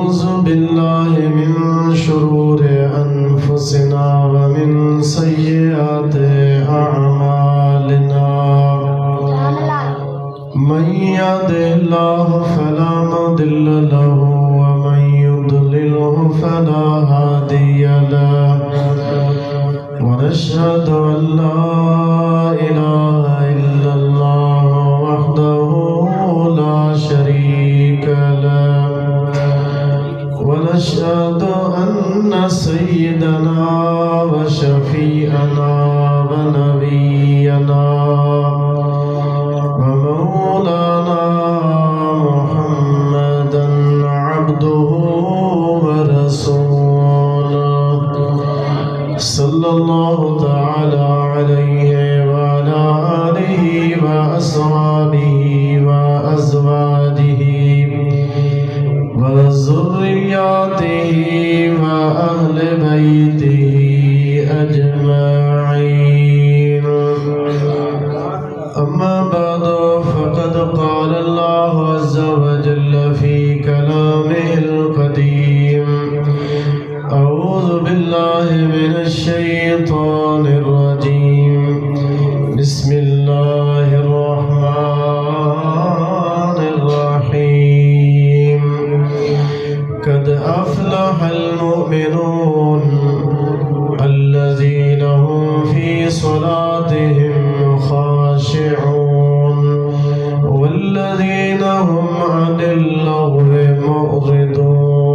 أعوذ بالله من شرور أنفسنا ومن سيئات أعمالنا من يهده الله فلا مضل له ومن يضلله فلا هادي له ونشهد أن لا إله إلا الله وحده لا شريك له ونشهد أن سيدنا وشفيعنا ونبينا ومولانا محمدا عبده ورسوله صلى الله تعالى عليه وعلى آله وأصحابه وأزواجه وذرياته وأهل بيته أجمعين أما بعد فقد قال الله عز وجل في كلامه القديم أعوذ بالله من الشيطان الرجيم بسم الله الرحمن الرحيم قد أفلح المؤمنون الذين هم في صلاتهم خاشعون والذين هم عن اللغو معرضون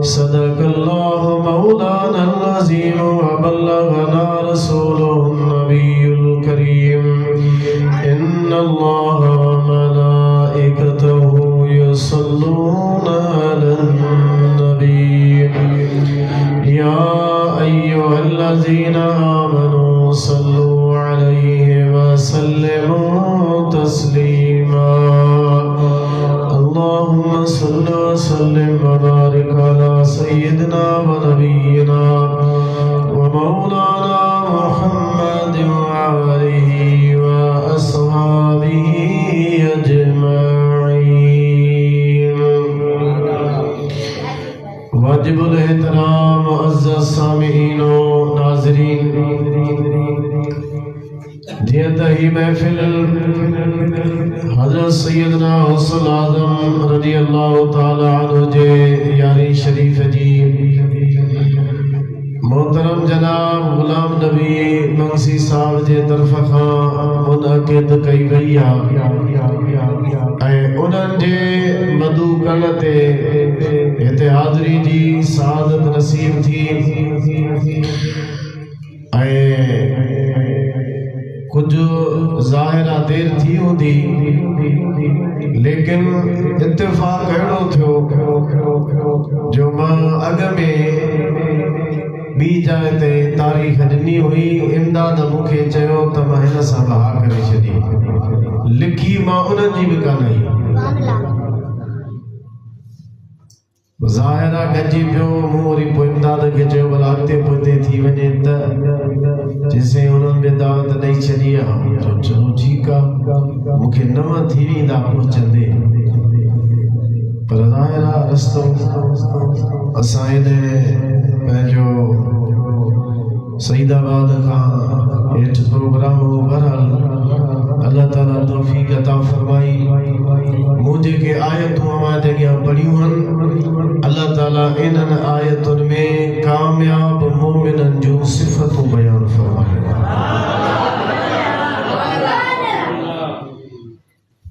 صدق الله مولانا العظيم وبلغنا رسوله النبي الكريم إن الله وملائكته يصلون على النبي يا أيها الذين آمنوا صلوا عليه وسلموا تسليما اللهم صل وسلم وبارك على سيدنا ونبينا ومولانا محمد وآله وأصحابه أجمعين واجب الاحترام معزز سامعین و ناظرین جیت ہی محفل حضرت سیدنا غوث اعظم رضی اللہ تعالی عنہ جے یاری شریف جی محترم جناب غلام نبی منگسی صاحب جے طرف خاں منعقد کئی وئی ऐं उन्हनि जे मधु कल ते हिते हाज़िरी जी सआदत नसीब थी ऐं कुझु ज़ाहिरा देर थी हूंदी लेकिन इत्तेफ़ाक़ अहिड़ो थियो जो मां अॻ में ॿी जाइ ते तारीख़ ॾिनी हुई इमदाद मूंखे चयो त मां हिन सां बहा करे छॾी लिखी मां उन्हनि जी बि कान आई ज़ाहिरा गॾिजी पियो मूं वरी पोइ इमदाद खे चयो भला अॻिते पुठिते थी वञे त जेसिताईं उन्हनि बि दावत ॾेई छॾी आहे चलो ठीकु आहे मूंखे नव थी वेंदा पहुचंदे पर ज़ाहिरा रस्तो असां हेॾे पंहिंजो सईदाबाद खां हेठि प्रोग्राम हो बहरहाल अल्लाह ताला तौफीक अता फरमाई मूं जेके आयतूं अवां अॻियां पढ़ियूं आहिनि अल्लाह ताला इन्हनि आयतुनि में कामयाब मोमिननि जूं सिफ़तूं बयानु फरमायूं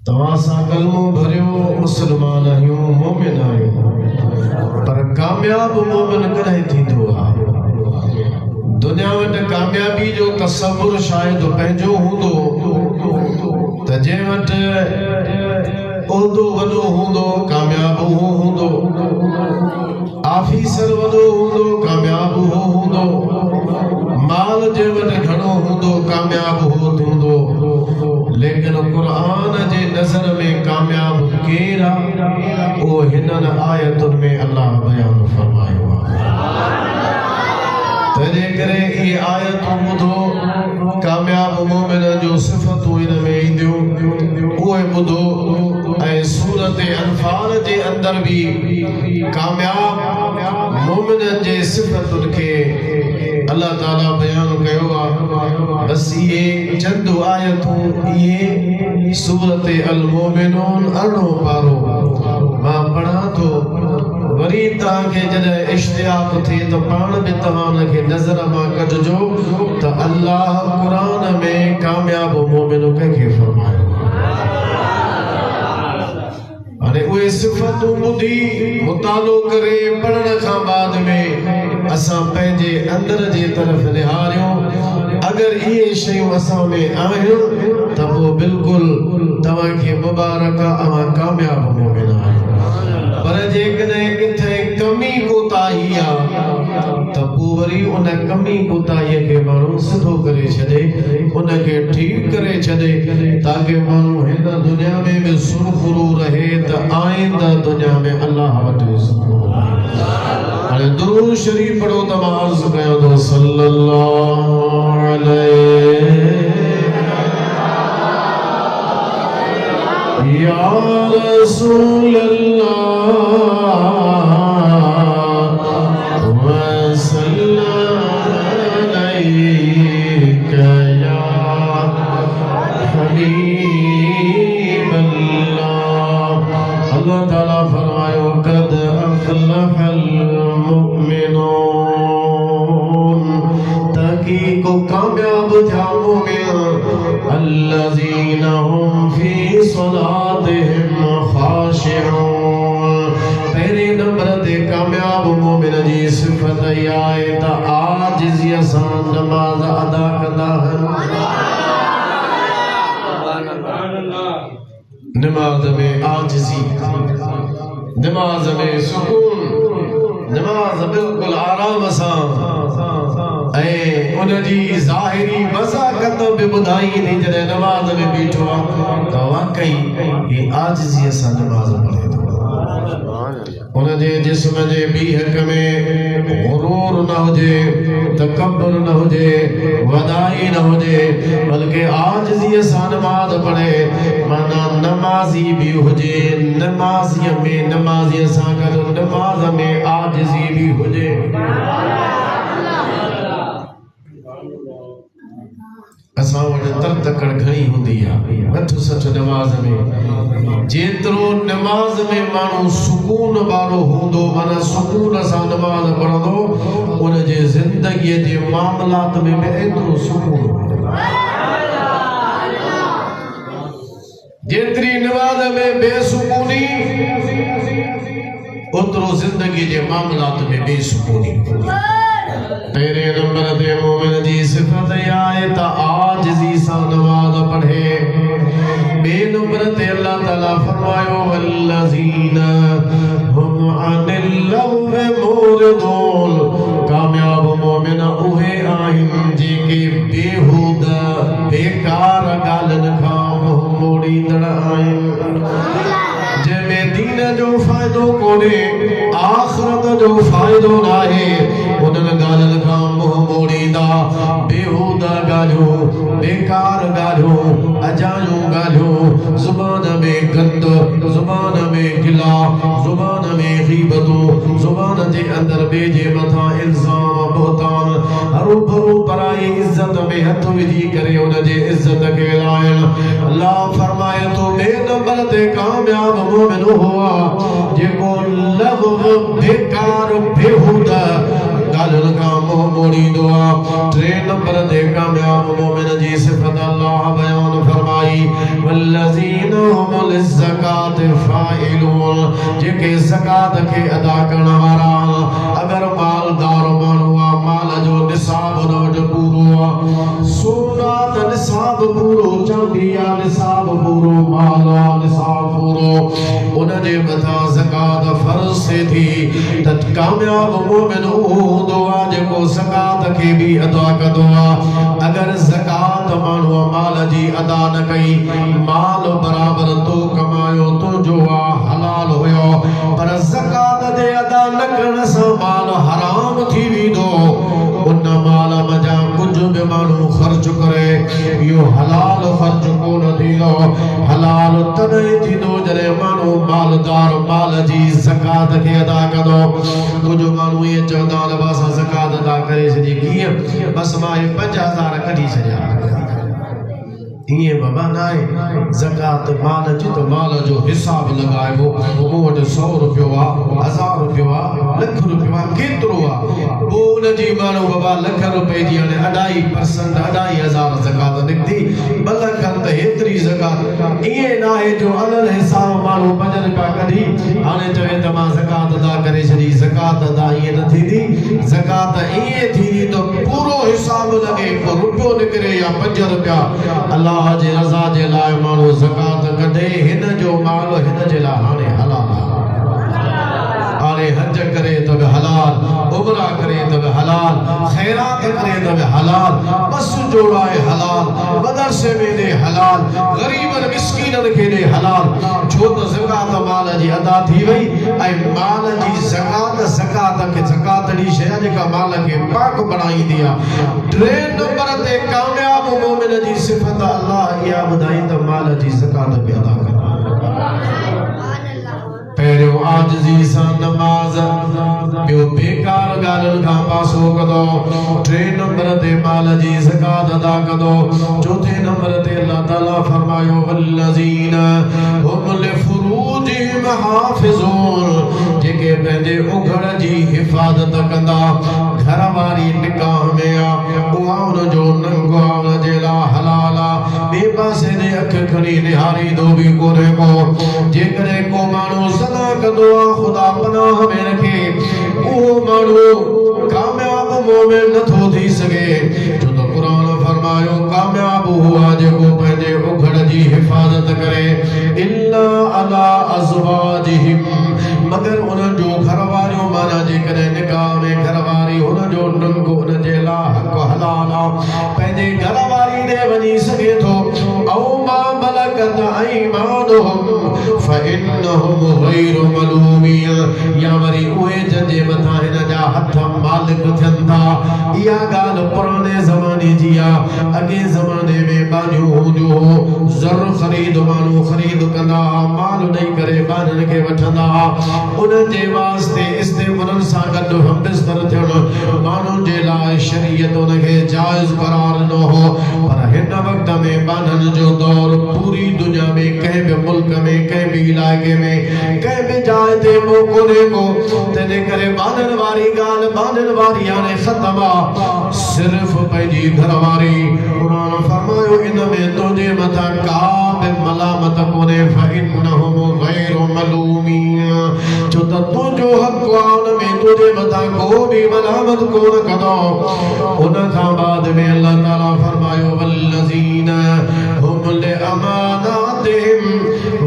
तव्हां सां कलमो भरियो मुस्लमान आहियूं मोमिन आहियूं पर कामयाब मोमिन कॾहिं थींदो आहे दुनिया वटि कामयाबी जो तसव्वुर शायदि पंहिंजो हूंदो त जंहिं वटि उहिदो वॾो हूंदो कामयाब हू हूंदो आफीसर वॾो हूंदो कामयाब हू हूंदो माल जे वटि घणो हूंदो कामयाब हूंदो लेकिन क़ुरान जे नज़र में कामयाब केर आहे उहो हिननि आयतुनि में अल्लाह बयान फरमायो आहे तंहिंजे करे इहे आयतूं ॿुधो कामयाब मोमिन जो सिफ़तूं इन में ईंदियूं उहे ॿुधो ऐं सूरत अनफाल जे अंदर भी कामयाब मोमिनन जे सिफ़तुनि खे अल्लाह ताला बयान कयो आहे। बस ये चंद आयतूं ये सूरत अल मोमिनून 8 पारो मां पढ़ां थो, वरी तव्हांखे जॾहिं इश्तियाक थिए त पाण बि तव्हां खे नज़र मां कढिजो त अल्लाह क़ुरान में कामयाब मोमिन कंहिंखे फरमायो। हाणे उहे सिफ़तूं ॿुधी मुतालो करे पढ़ण खां बाद में असां पंहिंजे अंदर जे तरफ़ निहारियूं। अगर ये शयूं असां में आहिनि त पोइ बिल्कुलु तव्हांखे मुबारक अवां कामयाब मोमिन आहियो। पर जेकॾहिं किथे कमी कोताही आहे त पोइ वरी उन कमी कोताहीअ खे माण्हू सिधो करे छॾे, उनखे ठीकु करे छॾे, ताकि माण्हू हिन दुनिया में बि सुरखुरू रहे त आईंदा दुनिया में अल्लाह वटि सुरखुरू रहे। हाणे दुरूद शरीफ पढ़ो त मां अर्ज़ कयां थो सल्लल्लाहु अलैहि या रसूल الذين هم في صلاتهم خاشعون। पहले नंबर ते कामयाब मोमिन जी सिफ़त इहा आहे त आजिज़ीअ सां नमाज़ अदा कंदा आहिनि। नमाज़ में आजिज़ी, नमाज़ में सुकून, नमाज़ बिल्कुलु आराम सां ऐं उनजी ज़ाहिरी वज़ाकत बि ॿुधाई थी। जॾहिं नमाज़ में बीठो आहे त वाकई ही आजिज़ीअ सां नमाज़ पढ़े थो। उनजे जिस्म जे बीहक में गुरूर न हुजे, तकब्बुर न हुजे, वदाई न हुजे, बल्कि आजिज़ीअ सां नमाज़ पढ़े। माना नमाज़ी भी हुजे, नमाज़ीअ में नमाज़ीअ सां गॾु नमाज़ में आजिज़ी भी हुजे। असां वटि तकड़ घणी हूंदी आहे नथ सठ नमाज़ में। जेतिरो नमाज़ में माण्हू सुकून वारो हूंदो, माना सुकून सां नमाज़ पढ़ंदो, उनजे ज़िंदगीअ जे मामलात में बि एतिरो सुकून हूंदो। जेतिरी नमाज़ में बेसुकूनी, ओतिरो ज़िंदगी जे मामलात में बेसुकूनी। तेरे नंबर ते मोमिन जी सिफ़त इहा आहे त आजिज़ी सां नमाज़ पढ़े। ॿिए नंबर ते अल्लाह ताला फरमायो वल्लज़ीन हुम अनिल लग़्व मुरिदून। कामयाब मोमिन उहे आहिनि जेके बेहूदा बेकार ॻाल्हियुनि खां मुंहुं मोड़ींदड़ आहिनि, जंहिंमें दीन जो फ़ाइदो कोन्हे, आख़िरत जो फ़ाइदो नाहे, उन्हनि ॻाल्हियुनि खां मुंहुं मोड़ींदा। बेहूदा ॻाल्हियूं, बेकार ॻाल्हियूं, अजायूं ॻाल्हियूं, ज़ुबान में गंद, ज़ुबान में गिला, ज़ुबान में ग़ीबतूं, ज़ुबान जे अंदर ॿिए जे मथां इल्ज़ाम बहतान, हरू भरू पराई इज़्ज़त में हथ विझी करे उनजे इज़्ज़त खे लाइण। अल्लाह फरमाए थो ॿिए नंबर ते कामयाब मोमिन हुआ जेको लग़्व बेकार बेहूदा ॻाल्हियुनि खां मुंहुं मोड़ींदो आहे। टे नंबर ते कामयाब मोमिन जी सिफ़त अल्लाह बयान फरमाई वल्लज़ीन हुम लिज़्ज़कात फ़ाइलून। जेके ज़कात खे अदा करण वारा। अगर मालदार माण्हू आहे, माल जो निसाब हुन वटि पूरो आहे, सोना त निसाब पूरो, चांदी आहे निसाब पूरो, माल आहे निसाब पूरो, उनजे मथां ज़कात फ़र्ज़ थिए थी त कामयाब मोमिन हूंदो आहे जेको ज़कात खे बि अदा कंदो आहे। अगर ज़कात माण्हू माल जी अदा न कई, माल बराबर तो कमायो, तुंहिंजो आहे, हलाल हुयो, पर ज़कात जे अदा न करण सां माल हराम थी वेंदो, उन माल मजा कुछ जो बि माण्हू ख़र्च करे इहो हलाल ख़र्च कोन थींदो हलाल तॾहिं थींदो जॾहिं माण्हू मालदार माल जी ज़कात खे अदा कंदो कुझु माण्हू इहे चवंदा आहिनि बसि असां ज़कात अदा करे छॾी कीअं बसि मां 5000 कढी छॾिया इए बाबा नाहे ज़कात माल जी तो माल जो हिसाब लगाइबो मूं वटि 100 रुपयो आ 1000 रुपयो आ लख रुपयो आ केतिरो आ पोइ उन जी माण्हू बाबा लख रुपए जी हाणे 2.5% 2.500 ज़कात निकिती 2 लख त हेतिरी ज़कात इए नाहे जो अलॻि हिसाब माण्हू 5 रुपया कढी हाणे चवे त मां ज़कात अदा करे छॾी ज़कात अदा इए न थींदी ज़कात इए थींदी त पूरो हिसाब लॻे को रुपयो निकिरे या 5 रुपया अल्लाह जे रज़ा जे लाइ माण्हू ज़कात कढे हिन जो माल हिन जे लाइ हाणे हलाल हाणे हज करे त बि हलाल उमरा करे त बि हलाल खैरात करे त बि हलाल बस जोड़ाए हलाल मदरसे में दे हलाल गरीबन मिस्कीनन खे दे हलाल छो त ज़कात माल जी अदा थी वई ऐं माल जी ज़कात खे ज़कात डी शइ जेका माल खे पाक बणाईंदी आहे 3 नंबर ते कामयाब मोमिन जी सिफ़त अल्लाह इहा ॿुधाई त माल जी ज़कात बि अदा कर पहिरियों आजिज़ी सां नमाज़ ॿियो बेकार ॻाल्हियुनि खां पासो कंदो 3 नंबर ते माल जी ज़कात अदा कंदो 4थे नंबर ते अल्लाह ताला फरमायो वल्लज़ीन हुम लिफ़ुरूजिहिम हाफ़िज़ून जेके पंहिंजे उघड़ जी हिफ़ाज़त कंदा घरवारी निकाह में आ उहा उन जो नंगो उन जे लाइ हलाल आहे ॿिए पासे ते अख खणी निहारींदो बि कोन्हे को जेकॾहिं को माण्हू सदा कंदो आहे ख़ुदा पनाह में रखे उहो माण्हू कामयाब मोमिन नथो थी सघे छो त क़ुरान फरमायो कामयाब हुआ जेको पंहिंजे उघड़ जी हिफ़ाज़त करे इल्ला अला अज़वाजिहिम मगर उन जो घरवारियूं माना जेकॾहिं निकाह में घरवारी उन जो नंगो उन जे लाइ हक़ हलाल आहे पंहिंजे घरवारी ॾे वञी सघे थो औ मा मलकत ऐमानुहुम फइन्नहुम गैर मलूमीन या वरी उहे जंहिंजे मथां हिन जा हथ मालिक थियनि था इहा ॻाल्हि पुराणे ज़माने जी आहे अॻे ज़माने में बानियूं हूंदियूं हो ज़र ख़रीद माण्हू ख़रीद कंदा माल ॾेई करे बाननि खे वठंदा उन जे वास्ते इस्तेमालनि सां गॾु हमबिस्तर थियणु माण्हुनि जे लाइ शरीयत उन खे जाइज़ करार न हो पर हिन वक़्त में बाननि जो दौर पूरी दुनिया में कंहिं बि मुल्क में कंहिं बि इलाइक़े में कंहिं बि जाइ ते कोन्हे को तंहिंजे करे बाननि वारी ॻाल्हि बाननि वारी हाणे ख़तम आहे सिर्फ़ पंहिंजी घरवारी क़ुरान फरमायो इन में तुंहिंजे मथां का बि मलामत कोन्हे फइन्नहुम गैर मलूमीन छो त तुंहिंजो हक़ आहे उन में तुंहिंजे मथां को बि मलामत कोन कंदो उन खां बाद में अल्लाह ताला फरमायो वल्लज़ीन हुम लिअमानातिहिम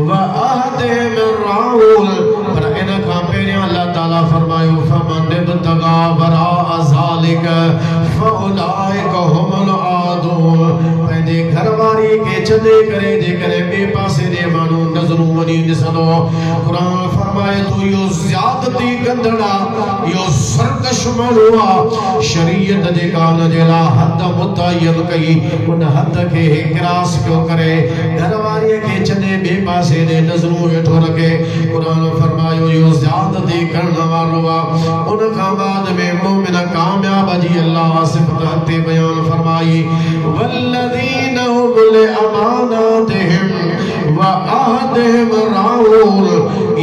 व अहदिहिम राऊल पर इन खां पहिरियों अल्लाह ताला फरमायो फमन इब्तगा वराअ ज़ालिक फउलाइक हुमुल आदून पंहिंजे घरवारी खे छॾे करे जेकॾहिं ॿिए पासे जे माण्हू नज़रूं वञी ॾिसंदो क़ुरान फरमाए थो इहो ज़्यादती कंदड़ आहे इहो सरकश माण्हू आहे शरीयत जेका उन जे लाइ हद मुतयन कई उन हद खे क्रॉस पियो करे घरवारीअ खे छॾे ॿिए पासे जे नज़रूं वेठो रखे क़ुरान फरमायो इहो ज़्यादती करण वारो आहे उन खां बाद में मोमिन कामयाब जी अल्लाह सिफ़त हते बयान फरमाई वल्लज़ीन हुम लिअमानातिहिम व अहदिहिम राऊल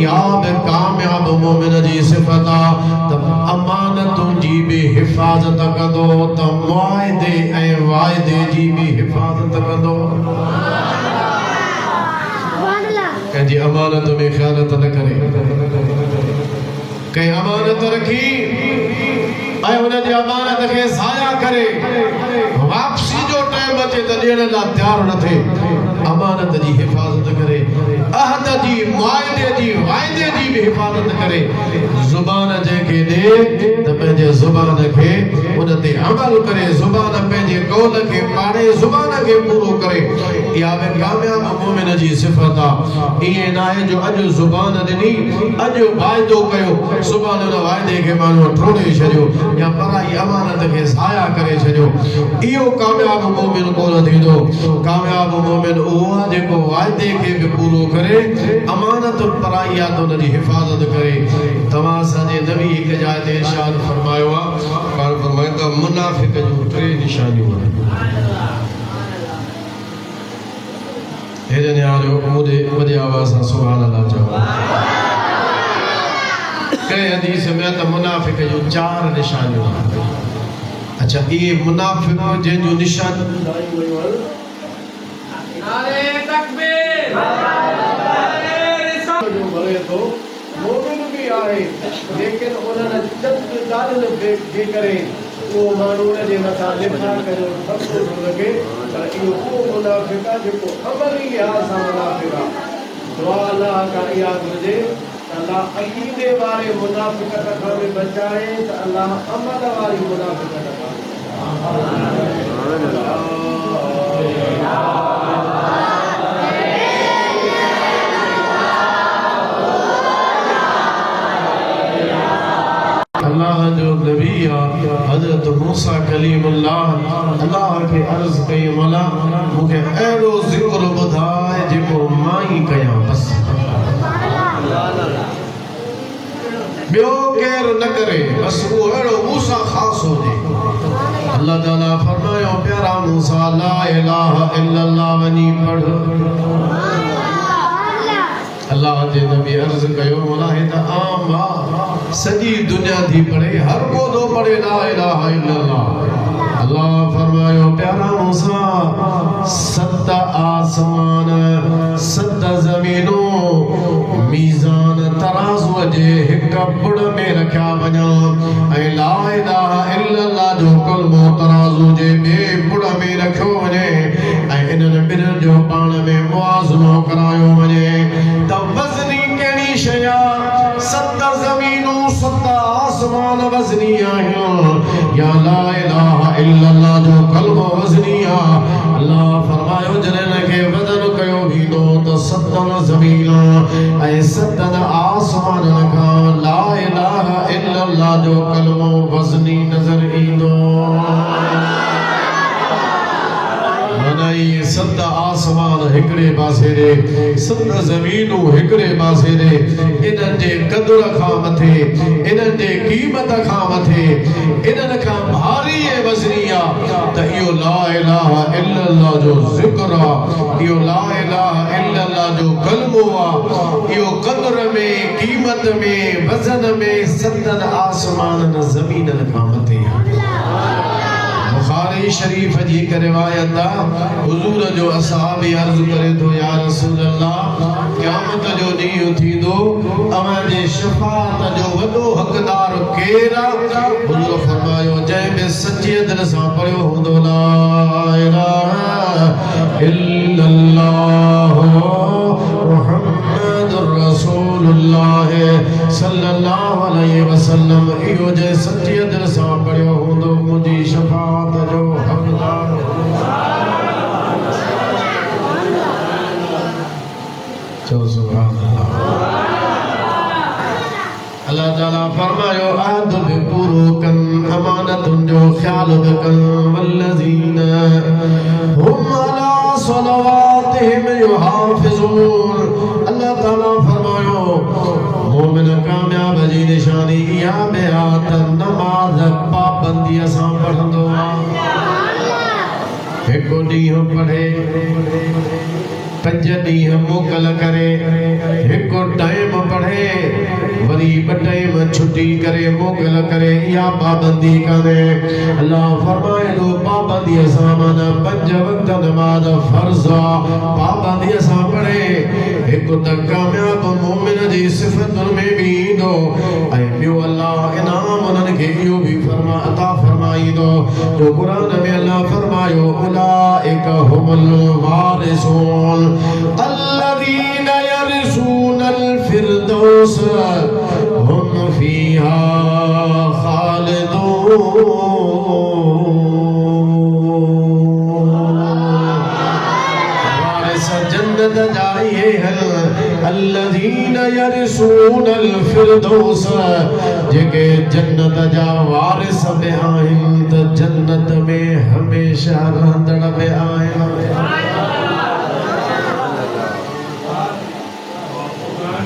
इहा बि कामयाब मोमिन जी सिफ़त आहे त अमानतुनि जी बि हिफ़ाज़त कंदो त मुआइदे ऐं वाइदे जी बि हिफ़ाज़त कंदो कंहिंजी अमानत में ख़यानत न करे कंहिं अमानत रखी ऐं उन जी अमानत खे ज़ाया करे वापसी जो टाइम अचे त ॾियण लाइ तयारु न थिए अमानत जी हिफ़ाज़त करे अहद जी मुआहिदे जी वाइदे जी भी हिफाज़त करे ज़ुबान जेके दे त पंहिंजे ज़ुबान खे उन ते अमल करे ज़ुबान पंहिंजे कौल खे पाड़े ज़ुबान खे पूरो करे इहा बि कामयाब मोमिन जी सिफ़त आहे इएं न आहे जो अॼु ज़ुबान ॾिनी अॼु वाइदो कयो सुभाणे उन वाइदे खे माण्हू टोड़े छॾियो या पराई अमानत खे ज़ाया करे छॾियो इहो कामयाब मोमिन कोन थींदो कामयाब मोमिन उहो आहे जेको वाइदे खे बि पूरो करे अमानत पराइयात उन जी हिफ़ाज़त करे तव्हां असांजे नबी हिक जाइ ते इरशाद फरमायो आहे पाण फरमायो त मुनाफ़िक़ जूं 3 निशानियूं आहिनि हेॾे निहारियो मुंहिंजे वॾे आवाज़ सां सुभाणे अल्लाह चओ कंहिं हदीस में त मुनाफ़िक़ जूं 4 निशानियूं आहिनि अच्छा ये मुनाफिक जंहिंजो निशान नारे तकबीर नारे रिसालत जो भरे थो मोमिन भी आहे लेकिन उन्हनि चंद ॻाल्हियुनि जे करे उहो माण्हू उन जे मथां लिखा कयो थो लॻे पर इहो उहो मुनाफ़िक आहे जेको अमली लिहाज़ सां मुनाफ़िक आहे दुआ अलाह खां इहा घुरिजे अल्लाह अक़ीदे वारे मुनाफ़िक़त खां बि बचाए त अल्लाह अमल वारी मुनाफ़िक़त खां अल्लाह जो नबी हज़रत मूसा कलीमुल्लाह अल्लाह के अर्ज़ कई मौला मूंखे अहिड़ो ज़िक्र ॿुधाए जेको मां ई कयां बस ॿियो केरु न करे बस वो अहिड़ो मूसा ख़ासि हुजे अल्लाह ताला फरमायो प्यारा मूसा ला इलाहा इल्लल्लाह वञी पढ़ अल्लाह जे नबी अर्ज़ कयो मौला हे त आम सॼी दुनिया थी पढ़े हर को थो पढ़े ला इलाहा इल्लल्लाह अल्लाह फरमायो प्यारा मूसा 7 आसमान 7 ज़मीनों मीज़ान तराज़ू जे हिक बुड़ में रखिया वञा ऐं ला इलाहा इल्लल्लाह जो कलमो तराज़ू जे ॿिए बुड़ में रखियो वञे ऐं इन्हनि ॿिन्हिनि जो पाण में मुआज़नो करायो वञे त वज़नी कहिड़ी शइ आहे 7 ज़मीनूं 7 आसमान वज़नी आहिनि या ला इलाहा इल्लल्लाह जो कलमो वज़नी आहे अल्लाह फरमायो जॾहिं खे वज़न कयो वेंदो त 7 ज़मीन ऐं 7 आसमान खां ला इलाहा इल्लल्लाह जो कलमो वज़नी नज़र ईंदो ये 7 आसमान हिकड़े पासे रे 7 ज़मीनूं हिकड़े पासे रे इन्हनि जे क़दुर खां मथे इन्हनि जे क़ीमत खां मथे इन्हनि खां भारी ऐं वज़नी आहे त इहो ला इलाहा इल्लल्लाह जो ज़िक्र आहे इहो ला इलाहा इल्लल्लाह जो कलमो आहे इहो क़दुर में क़ीमत में वज़न में 7 आसमान ज़मीननि खां मथे आहे बुखारी शरीफ जी रिवायत हुजूर जो असहाबी अर्ज करे तो या रसूल अल्लाह क़यामत जो ॾींहुं थींदो अवां जे शफाअत जो वॾो हक़दार केरु आहे हुजूर फरमायो जंहिं में सच्चे दिल सां पढ़ियो हूंदो ला इलाहा इल्लल्लाह मुहम्मदुर रसूलुल्लाह सल्लल्लाहु अलैहि वसल्लम इहो जे सच्चे दिल सां पढ़ियो हूंदो मुंहिंजी शफाअत जो हक़दार चो सुभान अल्लाह ताला फरमायो अहद बि पूरो कन अमानतुन जो ख्याल बि कन वल्लज़ीना हुम अला सलवातिहिम युहाफ़िज़ून अल्लाह ताला फरमायो मोमिन कामयाब जी निशानी इहा बि आहे त नमाज़ पाबंदीअ सां पढ़ंदो आहे हिकु ॾींहुं पढ़े 5 ॾींहं मोकल करे हिकु टाइम पढ़े वरी 2 टाइम छुट्टी करे मोकल करे इहा पाबंदी करे अल्लाह फरमाए थो पाबंदीअ सां माना 5 वक़्त नमाज़ फर्ज़ आहे पाबंदीअ सां पढ़े हिकु त कामयाब मोमिन जी सिफ़तुनि में बि ईंदो ऐं ॿियो अल्लाह इनाम उन्हनि खे इहो बि अता फरमाईंदो जो क़ुर में अल्लाह फरमायो उलाइक हुमुल वारिसून الذين يرثون الفردوس هم فيها خالدون وارث جنت جائے ہیں الذين يرثون الفردوس जेके जन्नत जा वारिस बि आहिनि त जन्नत में हमेशा रहंदड़ बि आहिनि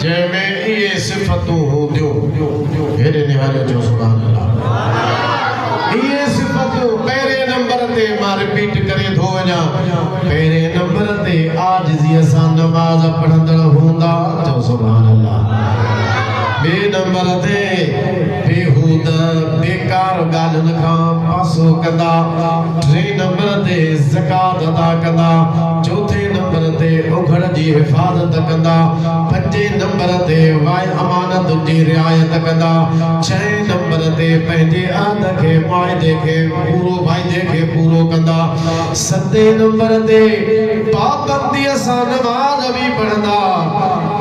जंहिंमें इहे सिफ़तूं हूंदियूं हेॾे निहारियो जो सुभाणे अल्लाह इहे सिफ़तूं पहिरें नंबर ते मां रिपीट करे थो वञा पहिरें नंबर ते आजिज़ीअ सां नमाज़ पढ़ंदड़ हूंदा जो सुभाणे अल्लाह बे नंबर ते बेहूद बेकार ॻाल्हियुनि खां पासो कंदा टे नंबर ते ज़कात अदा कंदा चौथे नंबर ते उघड़ जी हिफ़ाज़त कंदा पंजे नंबर ते वाय अमानत जी रिआयत कंदा छहे नंबर ते पंहिंजे अहद खे मुआहिदे खे पूरो वाइदे खे पूरो कंदा सते नंबर ते पाबंदीअ सां नमाज़ बि पढ़ंदा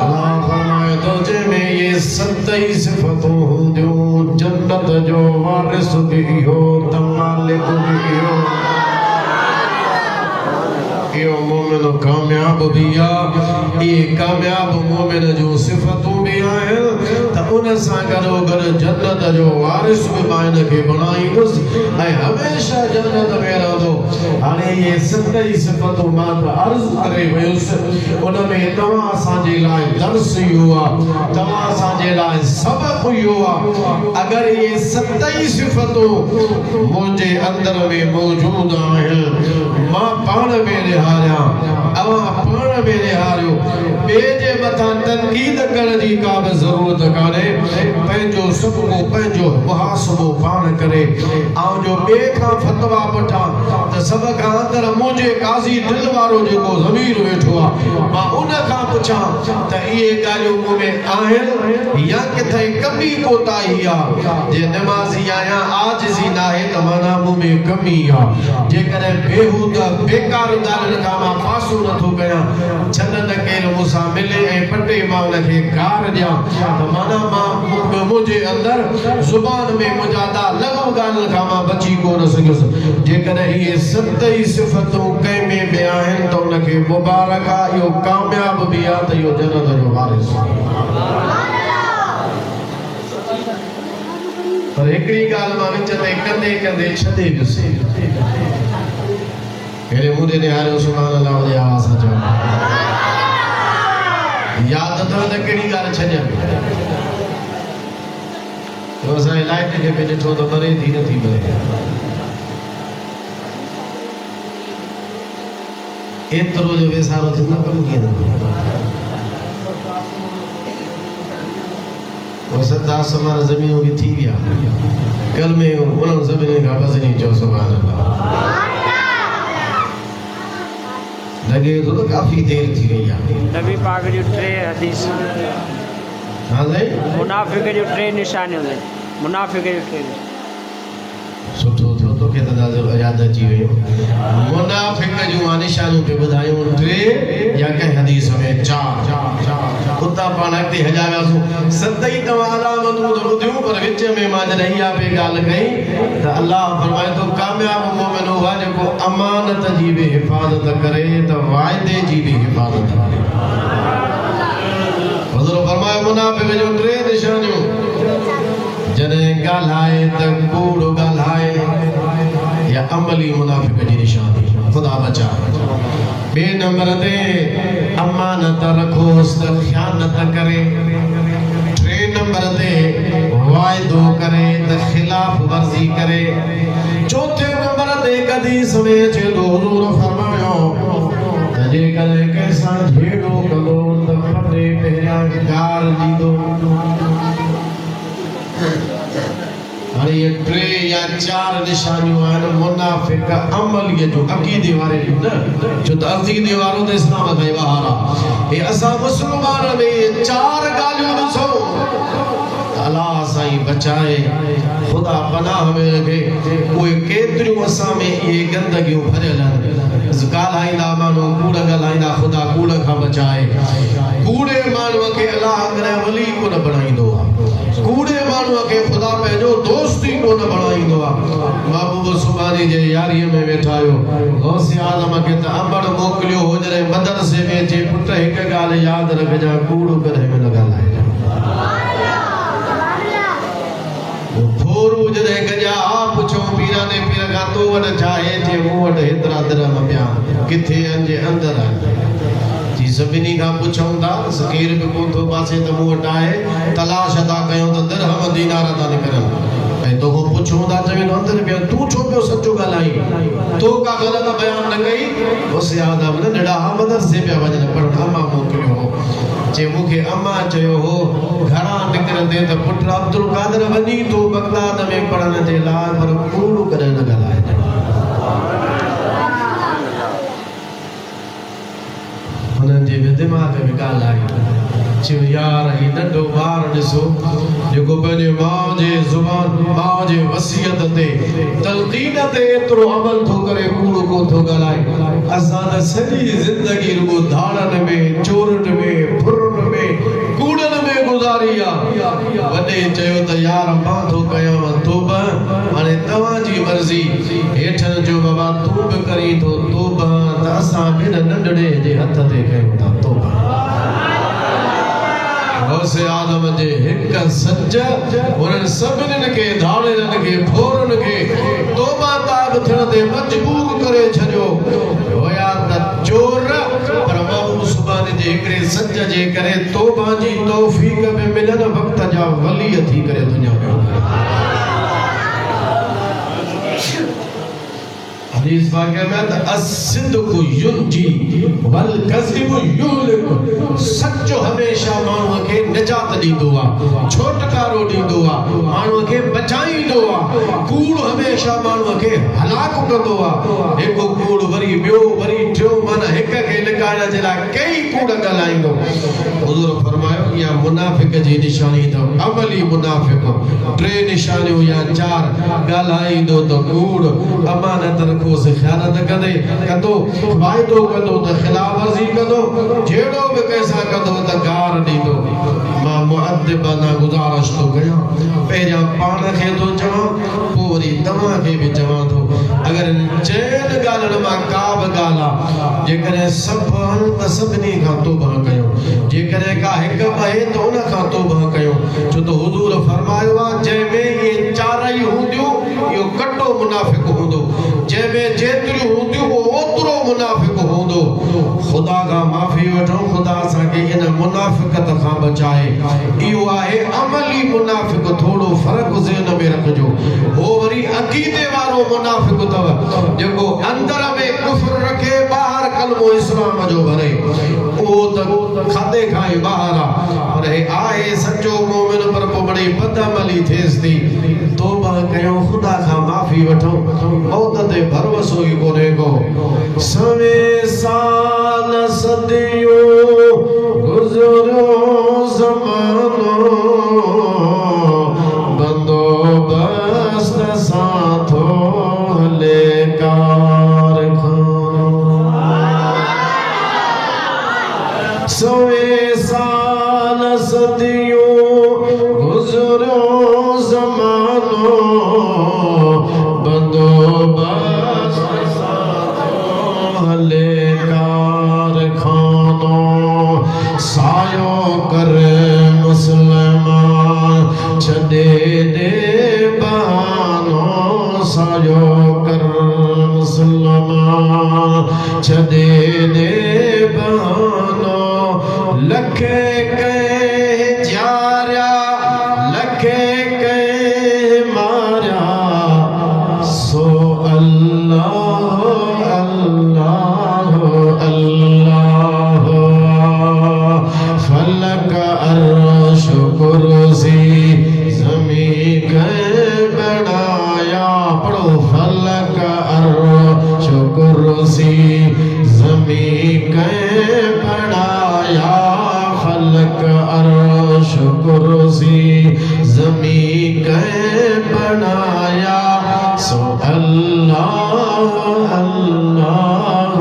अल्लाह फरमाए थो जंहिंमें ये सतई सिफ़तूं हूंदियूं जन्नत जो वारिस बि इहो त मालिक बि इहो इहो मोमिन कामयाब भी ये कामयाब मोमिन जो सिफ़तूं भी आहिनि त उन सां गॾोगॾु जन्नत जो वारिस बि मां हिन खे बणाईंदुसि ऐं हमेशह जन्नत में रहंदो हाणे ये सतई सिफ़तूं मां त अर्ज़ु करे वियुसि उन में तव्हां असांजे लाइ दर्स इहो आहे तव्हां असांजे लाइ सबक़ इहो आहे अगरि ये सतई सिफ़तूं मुंहिंजे अंदर में मौजूद आहिनि मां पाण में रिहारियां अवां पाण में रिहारियो ॿिए जे मथां तनक़ीद करण जी का बि ज़रूरत कान्हे पंहिंजो सुबुह पंहिंजो मुहासिबो पाण करे ऐं जो ॿिए खां फतवा वठां त सभ खां अंदरि मुंहिंजे काज़ी दिल वारो जेको ज़मीर वेठो आहे मां उन खां पुछां त इहे ॻाल्हियूं मूं में आहिनि या किथे कमी कोताही आहे जे नमाज़ी आहियां आजिज़ी नाहे त माना मूं में कमी आहे जेकॾहिं बेहूद बेकार ॻाल्हियुनि खां मां पासो नथो कयां छॾनि केरु मूंसां मिले ऐं पटे मां उनखे गार ॾियां त माना मां मुंहिंजे अंदरि ज़ुबान में मुंहिंजा लॻो ॻाल्हियुनि खां मां बची कोन सघियुसि जेकॾहिं इहे सतई सिफ़तूं कंहिं में बि आहिनि त उनखे मुबारक आहे इहो कामयाब बि आहे त इहो जन्नत जो वारिस पर हिकिड़ी ॻाल्हि मां विच में कंदे कंदे छॾे वियुसि हेॾे मुंडे निहारियो सुभाणे अल्लाह जी आवाज़ सां चओ यादि अथव त कहिड़ी ॻाल्हि छॾियमि असांजे लाइट खे बि ॾिठो त मरे थी नथी मरे एतिरो जो वेसारो थींदो कमु कीअं थींदो सत आसमान ज़मीनूं बि थी विया कल में उन्हनि ज़मीन खां बस नहीं चओ सुभाणे अल्लाह लगे तो काफी देर थी गई है नबी पाक जो ट्रे हदीस हां ले मुनाफिक जो ट्रे निशाने होले मुनाफिक जो ट्रे सुठो थियो तो के दादा याद अची वियो मुनाफिक जो निशानों पे ॿुधायूं ट्रे या के हदीस में चार कुत्ता पाण अॻिते हजावियासीं सतई तव्हां अलामतूं त ॿुधियूं पर विच में मां जॾहिं इहा पे ॻाल्हि कई त अल्लाह फरमाए थो कामयाब मोमिन उहा जेको अमानत जी बि हिफ़ाज़त करे त वाइदे जी बि हिफ़ाज़त करे हज़ूर फरमाए मुनाफिक जो टे निशानियूं जॾहिं ॻाल्हाए त कूड़ ॻाल्हाए या अमली मुनाफिक जी निशानी खुदा बचाए बे नंबर ते अमानत रखोस त ख़यानत करे टे नंबर ते वाइदो करे त खिलाफ वर्जी करे चौथे नंबर ते हदीस में चेलो हुजूर फरमायो त जेकॾहिं कंहिंसां झेड़ो कलो त फटे पहिरियां गार ॾींदो हाणे ये टे या चार निशानियूं आहिनि मुनाफिक अमलीअ जो अक़ीदे वारे जो न छो त अक़ीदे वारो त इस्लाम खां ॿाहिरि आहे हे असां मुस्लमान में चार ॻाल्हियूं ॾिसो अलाह साईं बचाए खुदा पनाह में रखे कोई केतरियूं असां में ये गंदगियूं भरियल ॻाल्हाईंदा माण्हू कूड़ ॻाल्हाईंदा खुदा कूड़ खां बचाए कूड़े माण्हूअ खे अलाह करे वली कोन बणाईंदो आहे कूड़े माण्हूअ खे खुदा पंहिंजो दोस्त ई कोन बणाईंदो आहे महबूब सुभाणे जे यारीअ में वेठा आहियो गौसे आज़म खे त अंबड़ मोकिलियो हुजरे मदरसे में जे पुट हिकु ॻाल्हि यादि रखजां कूड़ कॾहिं बि न ॻाल्हाइजां फोरू जॾहिं गजा पुछो पीराने पीर खां तो वटि छा आहे जे मूं वटि हेतिरा दिरहम पिया किथे आहिनि जे अंदरि आहिनि जी सभिनी खां पुछूं था केर बि कोन थो पासे त मूं वटि आहे तलाश था कयूं त दिरहम दीनार था निकिरनि ऐं तोखां पुछूं था चवनि अंदरि पिया तूं छो पियो सचो ॻाल्हाई तो का ग़लति बयान न कई उसे आदम न निड़ाहा मदरसे पिया वञनि पर अम्मा मोकिलियो हो जे मूंखे अम्मा चयो हो घरां निकिरंदे त पुट अब्दुल कादर वञी तो बगदाद में पढ़ण जे लाइ पर कूड़ कॾहिं न ॻाल्हाइजां हुननि जे बि दिमाग़ में ॻाल्हि आई चयो यार ही नंढो ॿार ॾिसो जेको पंहिंजे माउ जे ज़ुबान माउ जे वसियत ते तलक़ीन ते एतिरो अमल थो करे कूड़ कोन थो ॻाल्हाए असां त सॼी ज़िंदगी रुॻो धाड़नि में चोरनि में फुरनि में कूड़नि में गुज़ारी आहे वॾे चयो त यार मां थो कयां तौबा हाणे तव्हांजी मर्ज़ी हेठनि जो बाबा तूं बि करी थो तौबा त असां बि नंढड़े जे हथ ते कयूं था तौबा गौसे आज़म जे हिक सच उन्हनि सभिनीनि खे धाड़ेरनि खे फोरनि खे तौबा ताब थियण ते मजबूर करे छॾियो हुया त चोर पर महबूब सुभाणे जे हिकिड़े सच जे करे तौबा जी तौफ़ीक़ में मिलन वक़्त जा वली थी करे दुनिया में हदीस वाक़या में त अस्सिद्क़ु युंजी वल कज़िबु युहलिक सच हमेशा माण्हूअ खे निजात ॾींदो आहे छोटकारो ॾींदो आहे माण्हूअ खे बचाईंदो आहे कूड़ हमेशा माण्हूअ खे हलाक कंदो आहे हिकु कूड़ वरी ॿियो वरी टियों माना हिक खे लिकाइण जे लाइ कई कूड़ ॻाल्हाईंदो हुज़ूर फरमायो इहा मुनाफ़िक जी निशानी अथव अमली मुनाफ़िक टे निशानियूं या चार ॻाल्हाईंदो त कूड़ अमानत रखो से ख़यानत कंदो वाइदो कंदो त ख़िलाफ़ वर्ज़ी कंदो जहिड़ो बि कंहिंसां कंदो त गार ॾींदो मां मुअद्दिबाना गुज़ारिश थो कयां पहिरियां पाण खे थो चवां पोइ वरी तव्हांखे बि चवां थो अगरि चइनि ॻाल्हियुनि मां का बि ॻाल्हि आहे जेकॾहिं सभु आहिनि त सभिनी खां तौबा कयूं जेकॾहिं का हिकु पए त उन खां तौबा कयूं छो त हुज़ूर फरमायो आहे जंहिंमें इहे चारई हूंदियूं इहो कटो मुनाफ़िक़ हूंदो जंहिंमें जेतिरियूं हूंदियूं ओतिरो मुनाफ़िक़ हूंदो खुदा खां माफ़ी वठो खुदा असांखे इन मुनाफ़िक़त खां बचाए इहो आहे अमली मुनाफ़िक़ थोरो फ़र्क़ु ज़हन में रखिजो हो वरी अक़ीदे वारो मुनाफ़िक़ अथव जेको अंदर में कुफ्र रखे ॿाहिरि कलमो इस्लाम जो भरे उहो त खाधे खां ई ॿाहिरि आहे पर आहे सचो मोमिन पर पोइ बड़ी बदअमली थिएसि थी तौबा कयूं खुदा खां माफ़ी वठो मौत ते भरोसो ई कोन्हे को सवे साल सदियूं गुज़रो ज़मानो बंदोबस्त सां थो हले कारखानो सवे साल सदियूं गुज़रो ज़मानो बंदोबस्त सां थो हले कारखानो सायो कर मुसलमान छॾे दे बहानो सायो कर मुसलमान छॾे दे बहानो लखे कह जारिया लखे कह मारिया सो अल्लाह अल्लाह अल्लाह फलक अर्श कुर्सी ज़मीन के बनाया पढ़ो फलक अर्श कुर्सी ज़मीन के बनाया फलक अर्श कुर्सी ज़मीं कै बनाया सो अल्लाह अल्लाह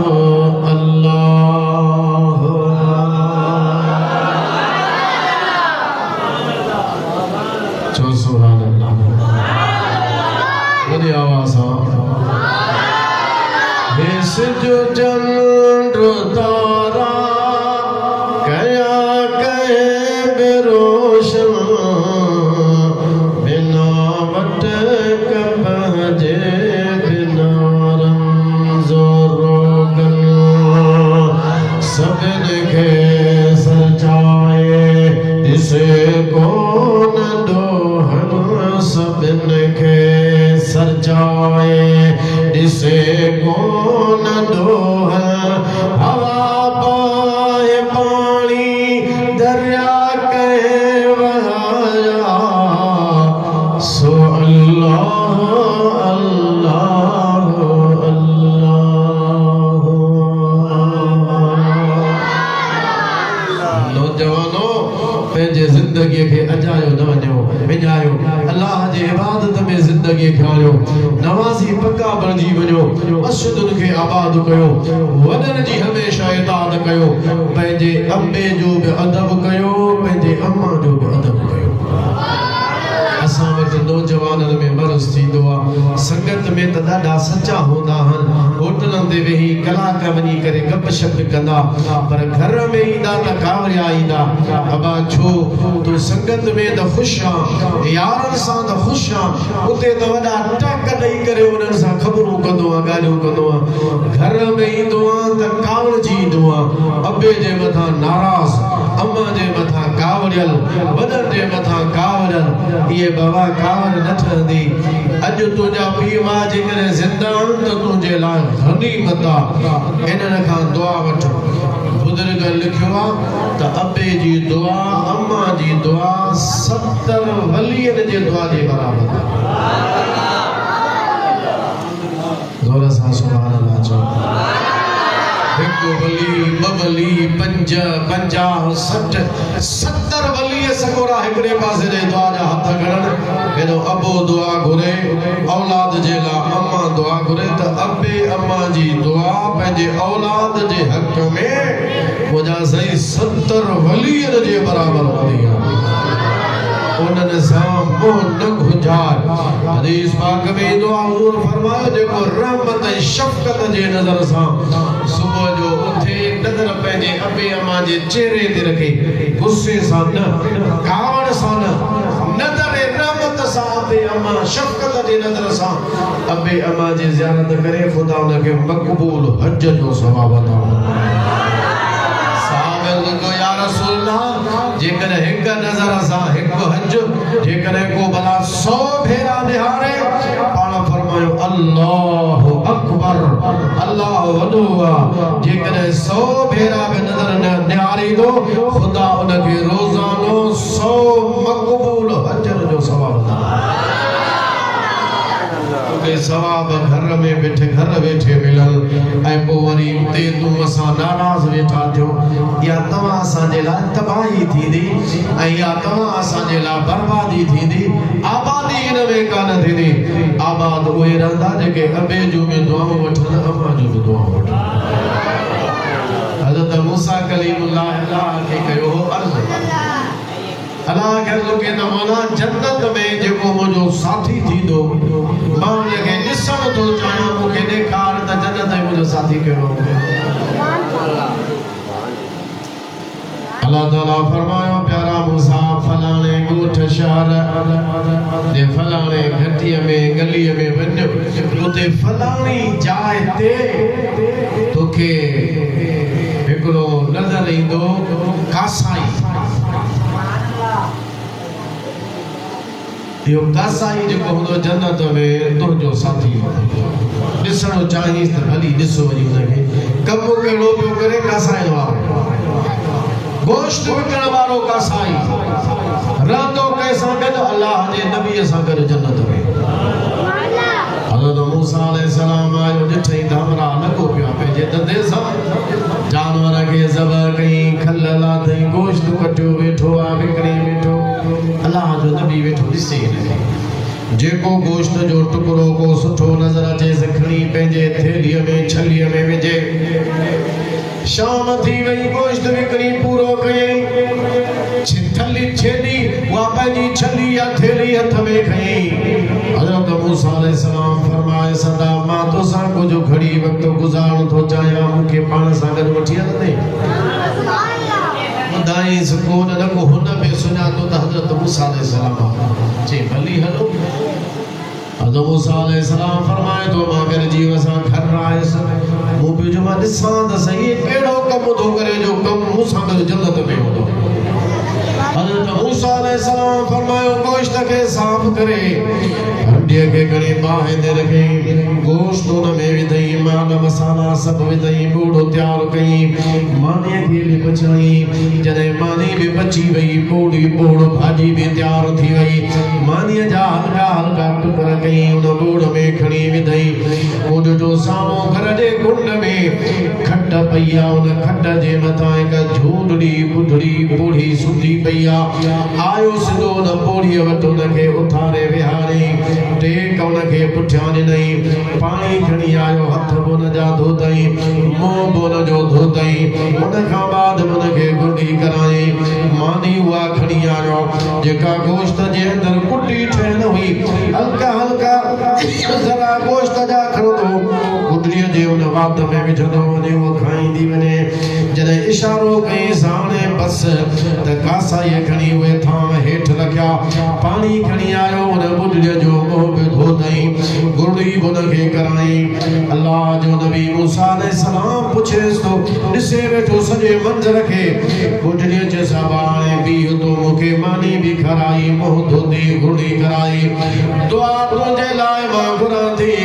अल्लाह। चो सुभान अल्लाह। वॾी आवाज़ सां हे सिज चंद्र तारा कया कहे बेरोशन बिना वट कपजे बिना रमज़ो रोगन सभिन खे सजाए ॾिसे कोन ॾोहन सभिन खे सजाए ॾिसे कोन ॾोहन हवा पाए पानी दरिया कहे वहाया सो अल्लाह अल्लाह अल्लाह। नौजवानों पंहिंजे ज़िंदगी खे अजायो न वञो विञायो अल्लाह जी इबादत में ज़िंदगी ठाहियो नवाज़ी पक्का बणिजी वञो मस्जिदुनि खे आबाद कयो वॾनि जी हमेशह इताअत कयो पंहिंजे अम्बे जो बि अदब कयो पंहिंजे अम्मा जो बि अदब कयो। असां वटि नौजवाननि में मर्ज़ थींदो आहे संगत में त ॾाढा सचा हूंदा आहिनि होटलनि ते वेही कलाक वञी करे गप शप कंदा पर घर में ईंदा त कावरिया ईंदा अबा छो तूं संगत में त ख़ुशि आहे यारनि सां त ख़ुशि आहे उते त वॾा टक ॾेई करे उन्हनि सां ख़बरूं कंदो आहे ॻाल्हियूं कंदो आहे घर में ईंदो आहे त कावड़जी ईंदो आहे अबे जे मथां नाराज़ अम्मा जे मथां कावड़ियल वॾनि जे मथां कावड़ियल इहे बाबा कावड़ न ठहंदी अॼु तुंहिंजा पीउ मां जेकॾहिं ज़िंदा आहिनि त तुंहिंजे लाइ गनीमत आहे इन्हनि खां दुआ वठ। बुज़ुर्ग लिखियो आहे त अबे जी दुआ अम्मा जी दुआ 70 वलियनि जे दुआ जे बराबरि ज़ोर सां सुभान अल्लाह चओ। हिक वली ॿ वली 5 50 60 70 वली सकोरा हिकड़े पासे जे दुआ जा हथ खणनि हेॾो अबो दुआ घुरे औलाद जे लाइ अम्मा दुआ घुरे त अबे अम्मा जी दुआ पंहिंजे औलाद जे हक़ में मुंहिंजा सही 70 वलियनि जे बराबरि हूंदी आहे उन्हनि सां मोह न घुंझाए। हदीस पाक में दुआ हुजूर फरमायो जेको रहमत ऐं शफ़क़त जे नज़र सां सुबुह जो उथे नज़र पंहिंजे अबे अम्मा जे चेहरे ते रखे गुस्से सां न कावड़ सां न नज़र रहमत सां अबे अम्मा शफ़क़त जे नज़र सां अबे अम्मा जी ज़ियारत करे ख़ुदा उनखे मक़बूल हज जो सवाब अता या रसूल अल्लाह जेकॾहिं हिक नज़र सां हिकु हज जेकॾहिं को भला 100 भेरा निहारे पाण फरमायो अल्लाहु अकबर अल्लाह वॾो आहे जेकॾहिं 100 भेरा बि नज़र न निहारींदो ख़ुदा उनखे रोज़ानो 100 मक़बूल हज जो सवाब अता सवाब घर में वेठे मिलल ऐं पोइ वरी उते तूं असां नाराज़ वेठा थियो या तव्हां असांजे लाइ तबाही थींदी ऐं या तव्हां असांजे लाइ बर्बादी थींदी आबादी हिन में कान थींदी आबाद उहे रहंदा जेके अबे जूं बि दुआऊं वठनि अम्मा जूं बि दुआऊं वठनि। हज़रत मूसा कलीमुल्लाह अल्लाह खे कयो हो अर्ज़ अल्लाह खे के न मौला जन्नत में जेको मुंहिंजो साथी थींदो मां उनखे ॾिसण थो चाहियां मूंखे ॾेखार त जन्नत में मुंहिंजो साथी कहिड़ो अल्लाह ताला फरमायो प्यारा मूसा फलाणे ॻोठ शहर जे फलाणे घटीअ में गलीअ में वञ उते फलाणी जाइ ते तोखे हिकिड़ो नज़र ईंदो कासाई यो कासाई जेको हूंदो जन्नत में तुंहिंजो साथी ॾिसणो चाहींसि त भली ॾिसो वरी हुनखे कमु कहिड़ो पियो करे कासाई वारो गोश्त विकण वारो कासाई रहंदो कंहिंसां गॾु अल्लाह जे नबीअ सां गॾु जन्नत में हज़रत मूसा अलैहिस्सलाम आयो ॾिठई त हमरा लॻो पियो पंहिंजे धंधे सां जानवर खे ज़बह कई खल लाथई गोश्त कटियो वेठो आहे विकिणी वेठो अल्लाह जो नबी वेठो ॾिसे जेको गोश्त जो टुकड़ो को सुठो नज़र अचे खणी पंहिंजे थेलीअ में छलीअ में विझे शाम थी वई गोश्त विकिणी पूरो कयईं थली छेड़ी उहा पंहिंजी छली या थेली हथ में खयईं हज़रत मूसा अलैहिस्सलाम फरमाए सदा मां तोसां कुझु घड़ी वक़्तु गुज़ारणु थो चाहियां मूंखे पाण सां गॾु वठी हलंदे ॿुधाई सुकून न को हुन में सुञातो त हज़रत मूसा अलैहिस्सलाम चई भली हलो हज़रत मूसा अलैहिस्सलाम फरमाए तो मां घर जी वसां घर आयुसि मूं बि जो मां ॾिसां त सही कहिड़ो कमु थो करे जो कमु मूंसां गॾु जन्नत में हूंदो हज़रत मूसा अलैहिस्सलाम फरमायो गोश्त के साफ करे हड्डीअ खे खणी बाहि ते रखई गोश्त उन में विधई माल मसाला सब विधई बूढ़ो तैयार कई मानीअ खे बि पचाई जॾहिं मानी बि पची वई पूड़ी बूढ़ भाॼी बि तैयार थी वई मानीअ जा हल्का हल्का टुकर कई उन बूढ़ में खणी विधई उन जो साम्हूं घर जे कुंड में खट पई आहे उन खट जे मथां हिकु झूलड़ी बुढड़ी बूढ़ी सुधी पई आयो सिधो न पोड़ीअ वटि उनखे उथारे विहारी टेक उनखे पुठियां ॾिनई पाणी खणी आयो हथ बि उनजा धोतई मुंहुं बि उनजो धोतई उनखां बाद उनखे गुडी कराई मानी उहा खणी आयो जेका गोश्त जे अंदरि कुटी ठहियल हुई हल्का हल्का ज़रा गोश्त जा खणंदो गुडड़ीअ जे उन वात में विझंदो वञे उहो खाईंदी वञे जॾहिं इशारो कई साणे बस त कासाईअ खणी उहे थाम हेठि रखिया पाणी खणी आयो उन गुडड़ीअ जो मुंहुं बि धोतई गुरड़ी बि उनखे कराई अल्लाह जो नबी मूसा अलैहिस्सलाम पुछेसि थो ॾिसे वेठो सॼे मंज़र खे गुडड़ीअ जे साबाणे बीह तो मूंखे मानी बि खाराई मुंहुं धोती गुरड़ी कराई दुआ तुंहिंजे लाइ मां घुरां थी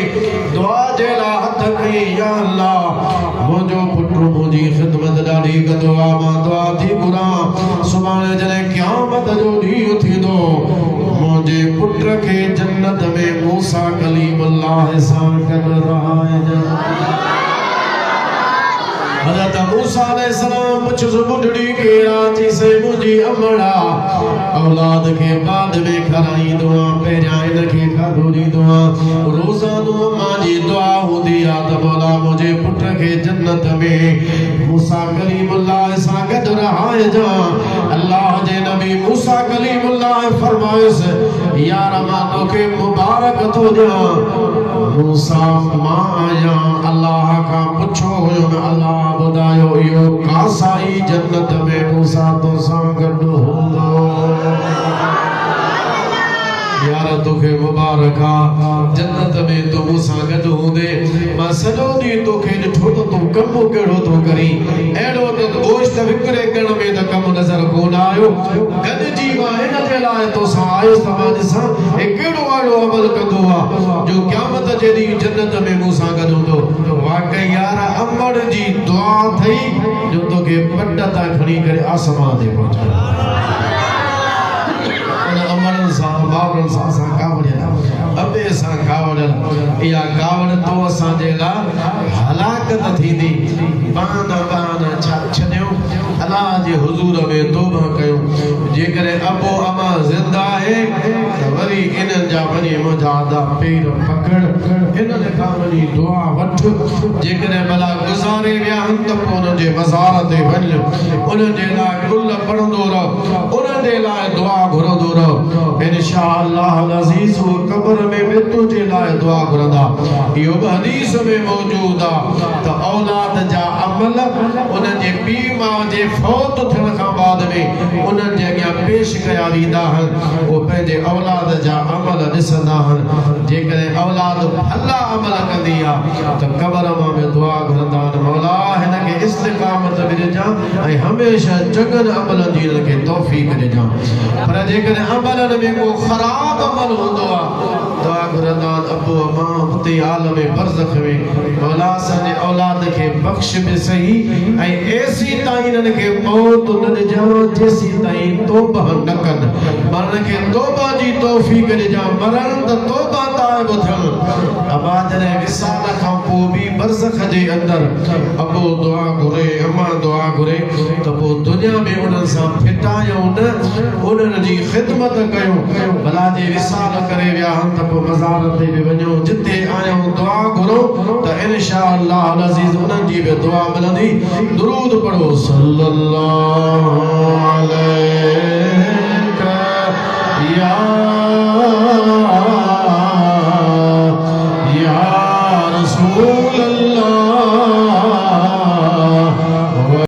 दुआ जे लाइ हथ खई या अल्लाह मुंहिंजो पुटु मुंहिंजी ख़िदमत ॾाढी कंदो आहे मां दुआ थी घुरां सुभाणे जॾहिं क़यामत जो ॾींहुं थींदो मुंहिंजे पुट खे जन्नत में मूसा कलीमुल्लाह सां गॾु रहाइजां हज़रत मूसा अलैहिस्सलाम पुछियो बुढड़ी केड़ा चईसे मुंहिंजी अमड़ा औलाद खे बाद में खाराईंदो आहियां पहिरियां हिनखे खाधो ॾींदो आहियां रोज़ानो मां जी दुआ हूंदी आहे त मौला मुंहिंजे पुट खे जन्नत में मूसा कलीमुल्लाह सां गॾु रहाइजां अल्लाह जे नबी मूसा कलीमुल्लाह फरमायुसि यार मां तोखे मुबारक थो ॾियां मूसा मां आहियां अल्लाह खां पुछो हुयो न अल्लाह बुधायो यो कासाई जन्नत में मूसा तो सां गॾु हूंदो यार तोखे मुबारक जन्नत में तो मूसा गॾु हूंदे मां सॼो ॾींहुं तोखे ॾिठो त तूं कमु कहिड़ो थो करी अहिड़ो त गोश्त विकिरे करण में त कमु नज़र कोन आयो गॾिजी मां हिन जे लाइ तोसां आयुसि त मां ॾिसां हे कहिड़ो अहिड़ो अमल कंदो आहे जो क़यामत जे ॾींहुं जन्नत में मूसां गॾु हूंदो वाकई यार अमड़ जी दुआ थई जो तोखे पट तां खणी करे आसमान ते पहुचायो अमरन सां बाबरन सां कावड़ियल अबे सां कावड़ियल इहा कावड़ तो असांजे लाइ हलाकत थींदी बाना बाना छॾियो अल्लाह जे हुज़ूर में तौबा कयो जेकॾहिं अबो अमा ज़िंदा आहे त वरी इन्हनि जा वञी मुंहिंजा आधा पेर पकड़ इन्हनि खां वञी दुआ वठ जेकॾहिं भला गुज़ारे विया आहिनि त पोइ उन्हनि जे मज़ार ते वञ उन्हनि जे लाइ गुल पढ़ंदो रहो उन्हनि जे लाइ दुआ घुरंदो रहो इंशाअल्लाह अज़ीज़ वो कब्र में भी तुझे लाइ दुआ घुरंदा इहो हदीस में मौजूद आहे त औलाद जा अमल उन्हनि जे पीउ माउ जे फौत थियण खां बाद में उन्हनि जे अॻियां पेश कया वेंदा आहिनि उहे पंहिंजे औलाद जा अमल ॾिसंदा आहिनि जेकॾहिं औलाद भला अमल कंदी आहे त कब्र मां बि दुआ घुरंदा आहिनि मौला हिन खे इस्तिक़ामत ॾिजां ऐं हमेशह चङनि अमलनि जी हिन खे तौफ़ीक़ ॾिजां पर जेकॾहिं अमलनि में को ख़राब अमल हूंदो आहे दुआ घुरंदा आहिनि अबो अमा हुते आलम बरज़ख में मौला असांजे औलाद खे बख़्श बि सही ऐं ऐसी ताईं हिननि खे मौत न ॾिजां जेसी ताईं तौबा न कनि मरण खे तौबा जी तौफ़ीक़ ॾिजां मरण त तौबा ताइब थियनि अबा जॾहिं विसाल खां पोइ बि बरज़ख जे अंदरि अबो दुआ घुरे अमा दुआ घुरे त पोइ दुनिया में उन्हनि सां असां फिटायूं न उन्हनि जी ख़िदमत कयूं भला जे विसाल करे विया हन त पोइ मज़ार ते बि वञूं जिते आयूं दुआ घुरो त इंशाअल्लाह अज़ीज़ उन्हनि जी बि दुआ मिलंदी दुरूद पढ़ो सल्लल्लाहु अलैहि या